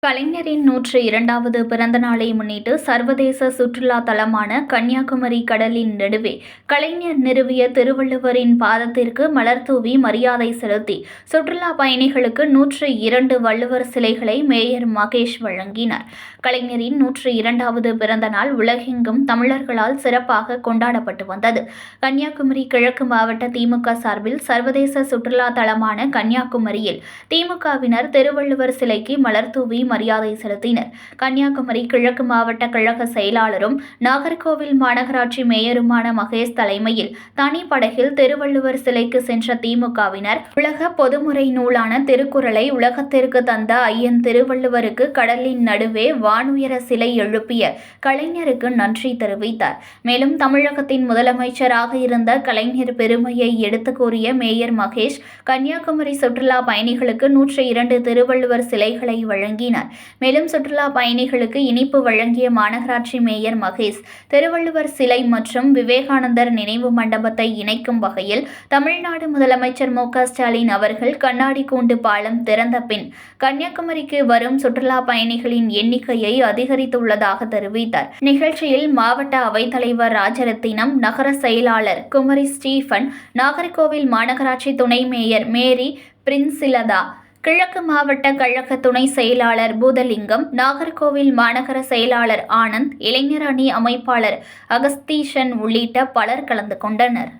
கலைஞரின் 102வது பிறந்த நாளை முன்னிட்டு சர்வதேச சுற்றுலா தலமான கன்னியாகுமரி கடலின் நடுவே கலைஞர் நிறுவிய திருவள்ளுவரின் பாதத்திற்கு மலர்தூவி மரியாதை செலுத்தி சுற்றுலா பயணிகளுக்கு 102 வள்ளுவர் சிலைகளை மேயர் மகேஷ் வழங்கினார். கலைஞரின் 102வது பிறந்த நாள் உலகெங்கும் தமிழர்களால் சிறப்பாக கொண்டாடப்பட்டு வந்தது. கன்னியாகுமரி கிழக்கு மாவட்ட திமுக சார்பில் சர்வதேச சுற்றுலா தலமான கன்னியாகுமரியில் திமுகவினர் திருவள்ளுவர் சிலைக்கு மலர்தூவி மரியாதை செலுத்தினர். கன்னியாகுமரி கிழக்கு மாவட்ட கழக செயலாளரும் நாகர்கோவில் மாநகராட்சி மேயருமான மகேஷ் தலைமையில் தனிப்படகில் திருவள்ளுவர் சிலைக்கு சென்ற திமுகவினர் உலக பொதுமுறை நூலான திருக்குறளை உலகத்திற்கு தந்த ஐயன் திருவள்ளுவருக்கு கடலின் நடுவே வானுயர சிலை எழுப்பிய கலைஞருக்கு நன்றி தெரிவித்தார். மேலும் தமிழகத்தின் முதலமைச்சராக இருந்த கலைஞர் பெருமையை எடுத்துக் கூறிய மேயர் மகேஷ் கன்னியாகுமரி சுற்றுலா பயணிகளுக்கு 102 திருவள்ளுவர் சிலைகளை வழங்கினார். மேலும் சுற்றுலா பயணிகளுக்கு இனிப்பு வழங்கிய மாநகராட்சி மேயர் மகேஷ் திருவள்ளுவர் சிலை மற்றும் விவேகானந்தர் நினைவு மண்டபத்தை இணைக்கும் வகையில் தமிழ்நாடு முதலமைச்சர் மு.க.ஸ்டாலின் அவர்கள் கண்ணாடி கூண்டு பாலம் திறந்த பின் கன்னியாகுமரிக்கு வரும் சுற்றுலா பயணிகளின் எண்ணிக்கையை அதிகரித்துள்ளதாக தெரிவித்தார். நிகழ்ச்சியில் மாவட்ட அவைத்தலைவர் ராஜரத்தினம், நகர செயலாளர் குமரி ஸ்டீபன், நாகர்கோவில் மாநகராட்சி துணை மேயர் மேரி பிரின்சிலதா, கிழக்கு மாவட்ட கழக துணை செயலாளர் பூதலிங்கம், நாகர்கோவில் மாநகர செயலாளர் ஆனந்த், இளைஞர் அணி அமைப்பாளர் அகஸ்தீஷன் உள்ளிட்ட பலர் கலந்து கொண்டனர்.